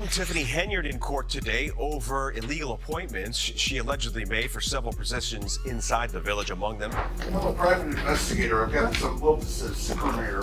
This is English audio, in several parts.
Tiffany Henyard in court today over illegal appointments she allegedly made for several positions inside the village, among them. I'm a private investigator. I've got some notices from here.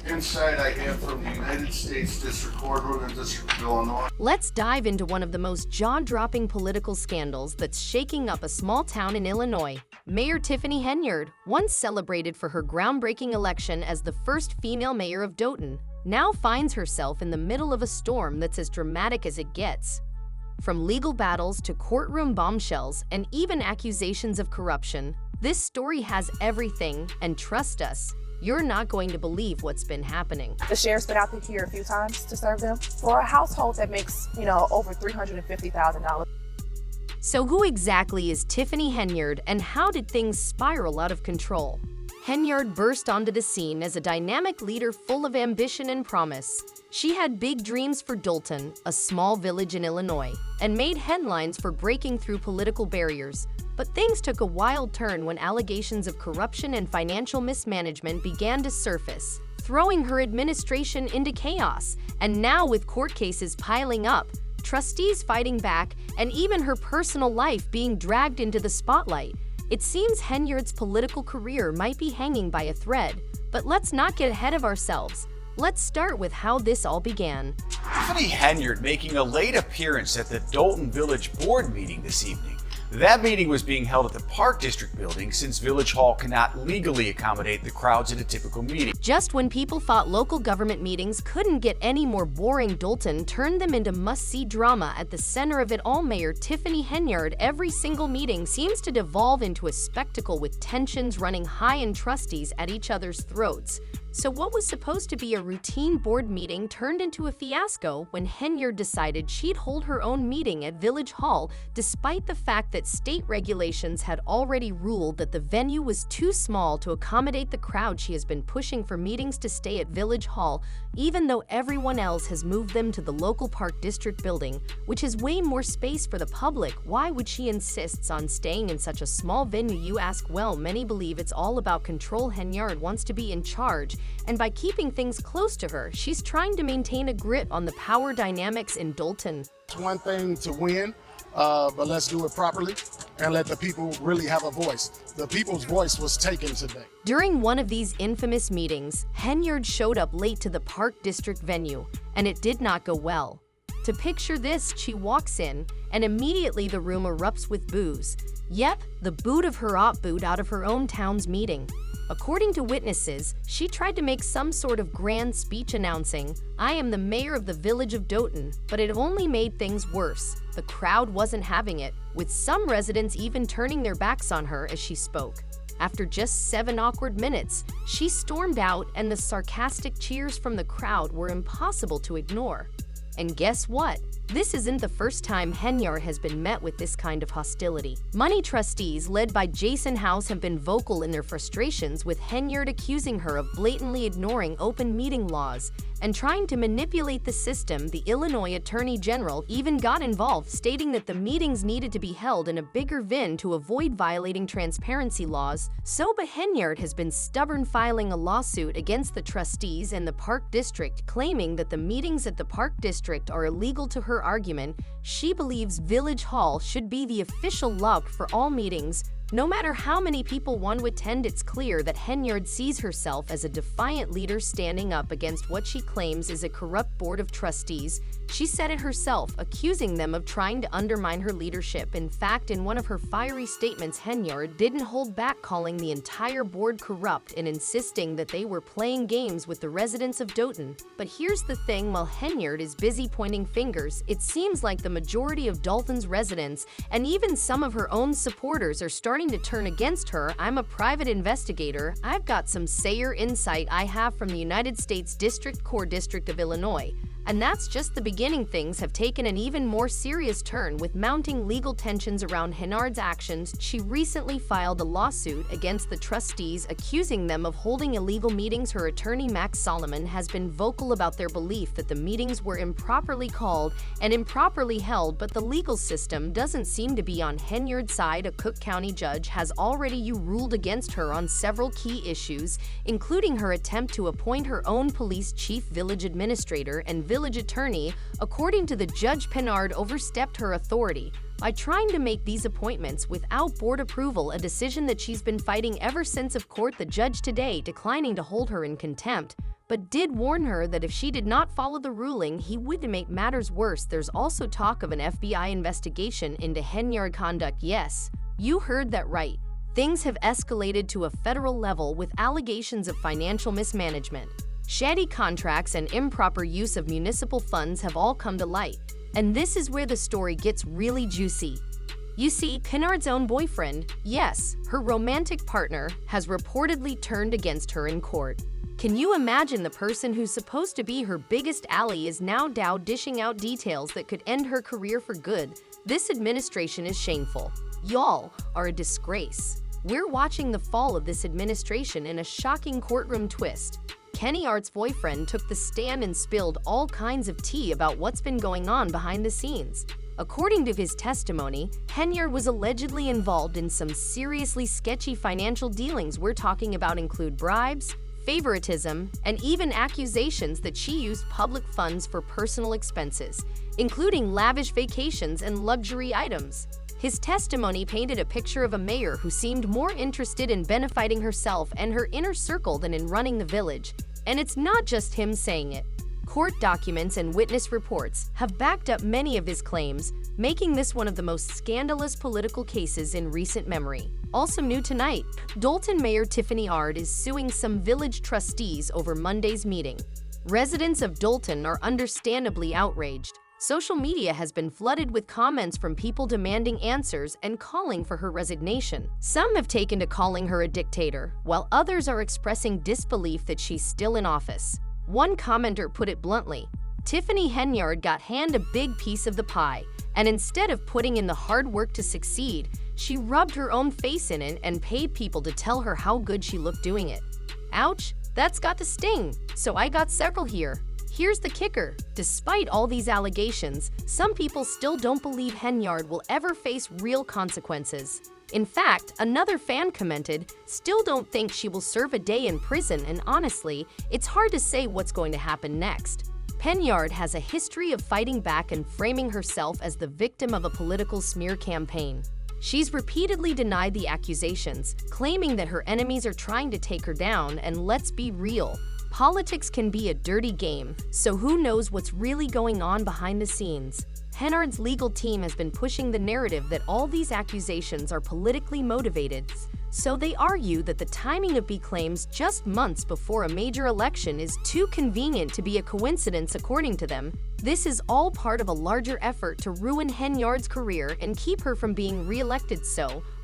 Inside I have from the United States District Court, Northern District of Illinois. Let's dive into one of the most jaw-dropping political scandals that's shaking up a small town in Illinois. Mayor Tiffany Henyard, once celebrated for her groundbreaking election as the first female mayor of Dothan, now finds herself in the middle of a storm that's as dramatic as it gets. From legal battles to courtroom bombshells and even accusations of corruption, this story has everything, and trust us, you're not going to believe what's been happening. The sheriff's been out here a few times to serve them for a household that makes, over $350,000. So who exactly is Tiffany Henyard, and how did things spiral out of control? Henyard burst onto the scene as a dynamic leader full of ambition and promise. She had big dreams for Dothan, a small village in Illinois, and made headlines for breaking through political barriers. But things took a wild turn when allegations of corruption and financial mismanagement began to surface, throwing her administration into chaos. And now, with court cases piling up, trustees fighting back, and even her personal life being dragged into the spotlight, it seems Henyard's political career might be hanging by a thread. But let's not get ahead of ourselves. Let's start with how this all began. Tiffany Henyard making a late appearance at the Dothan Village Board meeting this evening. That meeting was being held at the Park District building since Village Hall cannot legally accommodate the crowds at a typical meeting. Just when people thought local government meetings couldn't get any more boring, Dothan turned them into must-see drama. At the center of it all, Mayor Tiffany Henyard. Every single meeting seems to devolve into a spectacle with tensions running high and trustees at each other's throats. So what was supposed to be a routine board meeting turned into a fiasco when Henyard decided she'd hold her own meeting at Village Hall, despite the fact that state regulations had already ruled that the venue was too small to accommodate the crowd. She has been pushing for meetings to stay at Village Hall, even though everyone else has moved them to the local Park District building, which has way more space for the public. Why would she insist on staying in such a small venue, you ask? Well, many believe it's all about control. Henyard wants to be in charge, and by keeping things close to her, she's trying to maintain a grip on the power dynamics in Dothan. It's one thing to win, but let's do it properly and let the people really have a voice. The people's voice was taken today. During one of these infamous meetings, Henyard showed up late to the Park District venue, and it did not go well. To picture this, she walks in, and immediately the room erupts with boos. Yep, the boot of her op boot out of her own town's meeting. According to witnesses, she tried to make some sort of grand speech announcing, "I am the mayor of the village of Dothan," but it only made things worse. The crowd wasn't having it, with some residents even turning their backs on her as she spoke. After just 7 awkward minutes, she stormed out, and the sarcastic cheers from the crowd were impossible to ignore. And guess what? This isn't the first time Henyard has been met with this kind of hostility. Money trustees, led by Jason House, have been vocal in their frustrations with Henyard accusing her of blatantly ignoring open meeting laws and trying to manipulate the system. The Illinois Attorney General even got involved, stating that the meetings needed to be held in a bigger venue to avoid violating transparency laws. So, but Henyard has been stubborn, filing a lawsuit against the trustees and the Park District, claiming that the meetings at the Park District are illegal. To her argument, she believes Village Hall should be the official lobby for all meetings. No matter how many people want to attend, it's clear that Henyard sees herself as a defiant leader standing up against what she claims is a corrupt board of trustees. She said it herself, accusing them of trying to undermine her leadership. In fact, in one of her fiery statements, Henyard didn't hold back, calling the entire board corrupt and insisting that they were playing games with the residents of Dothan. But here's the thing, while Henyard is busy pointing fingers, it seems like the majority of Dothan's residents and even some of her own supporters are starting to turn against her. I'm a private investigator. I've got some sayer insight I have from the United States District Court District of Illinois. And that's just the beginning. Things have taken an even more serious turn with mounting legal tensions around Henyard's actions. She recently filed a lawsuit against the trustees, accusing them of holding illegal meetings. Her attorney, Max Solomon, has been vocal about their belief that the meetings were improperly called and improperly held, but the legal system doesn't seem to be on Henyard's side. A Cook County judge has already ruled against her on several key issues, including her attempt to appoint her own police chief, village administrator, and village attorney, according to the judge, Henyard overstepped her authority by trying to make these appointments without board approval, a decision that she's been fighting ever since of court. The judge today declining to hold her in contempt, but did warn her that if she did not follow the ruling, he would make matters worse. There's also talk of an FBI investigation into Henyard conduct. Yes, you heard that right. Things have escalated to a federal level with allegations of financial mismanagement. Shady contracts and improper use of municipal funds have all come to light. And this is where the story gets really juicy. You see, Henyard's own boyfriend, yes, her romantic partner, has reportedly turned against her in court. Can you imagine the person who's supposed to be her biggest ally is now dishing out details that could end her career for good? This administration is shameful. Y'all are a disgrace. We're watching the fall of this administration in a shocking courtroom twist. Henyard's boyfriend took the stand and spilled all kinds of tea about what's been going on behind the scenes. According to his testimony, Henyard was allegedly involved in some seriously sketchy financial dealings we're talking about include bribes, favoritism, and even accusations that she used public funds for personal expenses, including lavish vacations and luxury items. His testimony painted a picture of a mayor who seemed more interested in benefiting herself and her inner circle than in running the village. And it's not just him saying it. Court documents and witness reports have backed up many of his claims, making this one of the most scandalous political cases in recent memory. Also new tonight, Dolton Mayor Tiffany Henyard is suing some village trustees over Monday's meeting. Residents of Dolton are understandably outraged. Social media has been flooded with comments from people demanding answers and calling for her resignation. Some have taken to calling her a dictator, while others are expressing disbelief that she's still in office. One commenter put it bluntly, Tiffany Henyard got handed a big piece of the pie, and instead of putting in the hard work to succeed, she rubbed her own face in it and paid people to tell her how good she looked doing it. Ouch, that's got to sting. So I got several here. Here's the kicker. Despite all these allegations, some people still don't believe Henyard will ever face real consequences. In fact, another fan commented, still don't think she will serve a day in prison, and honestly, it's hard to say what's going to happen next. Henyard has a history of fighting back and framing herself as the victim of a political smear campaign. She's repeatedly denied the accusations, claiming that her enemies are trying to take her down, and let's be real. Politics can be a dirty game, so who knows what's really going on behind the scenes. Henyard's legal team has been pushing the narrative that all these accusations are politically motivated, so they argue that the timing of B claims just months before a major election is too convenient to be a coincidence. According to them, this is all part of a larger effort to ruin Henyard's career and keep her from being re-elected.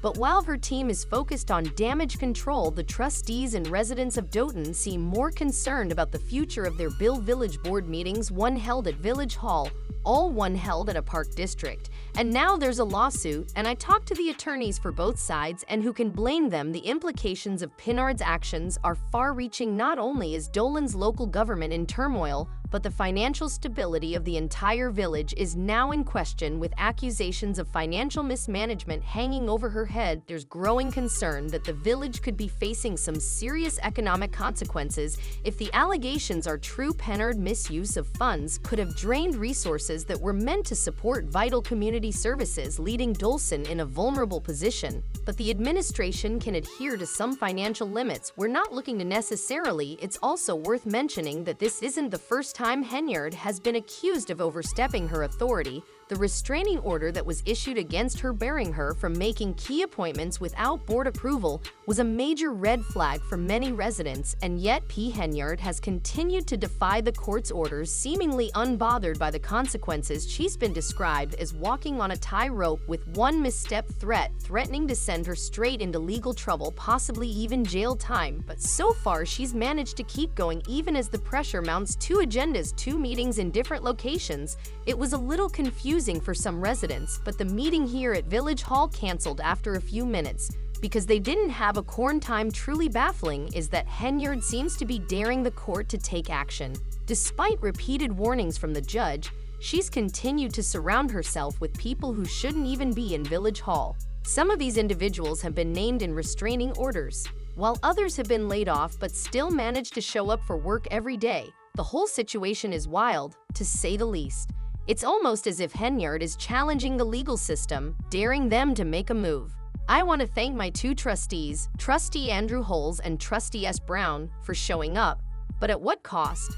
But while her team is focused on damage control, the trustees and residents of Dolton seem more concerned about the future of their village board meetings, one held at Village Hall, all one held at a park district. And now there's a lawsuit, and I talked to the attorneys for both sides and who can blame them. The implications of Henyard's actions are far-reaching. Not only is Dolton's local government in turmoil, but the financial stability of the entire village is now in question. With accusations of financial mismanagement hanging over her head, there's growing concern that the village could be facing some serious economic consequences if the allegations are true. Henyard's misuse of funds could have drained resources that were meant to support vital community services, leaving Dolton in a vulnerable position. But the administration can adhere to some financial limits. We're not looking to necessarily. It's also worth mentioning that this isn't the first time Henyard has been accused of overstepping her authority. The restraining order that was issued against her, barring her from making key appointments without board approval, was a major red flag for many residents, and yet Henyard has continued to defy the court's orders, seemingly unbothered by the consequences. She's been described as walking on a tightrope, with one misstep threatening to send her straight into legal trouble, possibly even jail time. But so far, she's managed to keep going even as the pressure mounts. 2 agendas, 2 meetings in different locations. It was a little confusing for some residents, but the meeting here at Village Hall canceled after a few minutes because they didn't have a quorum time. Truly baffling is that Henyard seems to be daring the court to take action. Despite repeated warnings from the judge, she's continued to surround herself with people who shouldn't even be in Village Hall. Some of these individuals have been named in restraining orders, while others have been laid off but still manage to show up for work every day. The whole situation is wild, to say the least. It's almost as if Henyard is challenging the legal system, daring them to make a move. I want to thank my two trustees, Trustee Andrew Holes and Trustee S. Brown, for showing up. But at what cost?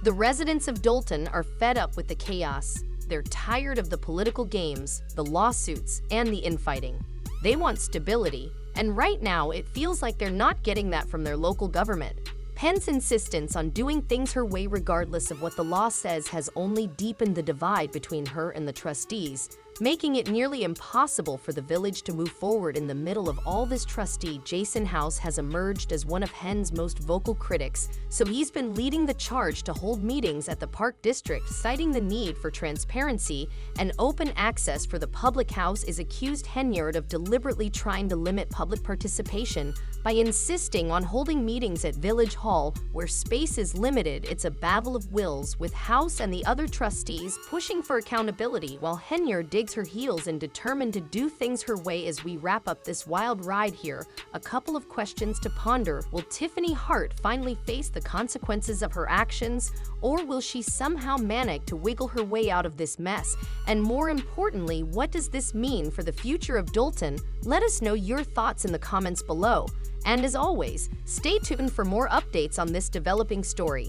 The residents of Dolton are fed up with the chaos. They're tired of the political games, the lawsuits, and the infighting. They want stability, and right now it feels like they're not getting that from their local government. Penn's insistence on doing things her way regardless of what the law says has only deepened the divide between her and the trustees, making it nearly impossible for the village to move forward. In the middle of all this, Trustee Jason House has emerged as one of Hen's most vocal critics, so he's been leading the charge to hold meetings at the Park District, citing the need for transparency and open access for the public. House is accused Henyard of deliberately trying to limit public participation by insisting on holding meetings at Village Hall where space is limited. It's a battle of wills, with House and the other trustees pushing for accountability while Henyard digs her heels and determined to do things her way. As we wrap up this wild ride here, a couple of questions to ponder. Will Tiffany Henyard finally face the consequences of her actions, or will she somehow manage to wiggle her way out of this mess? And more importantly, what does this mean for the future of Dolton? Let us know your thoughts in the comments below. And as always, stay tuned for more updates on this developing story.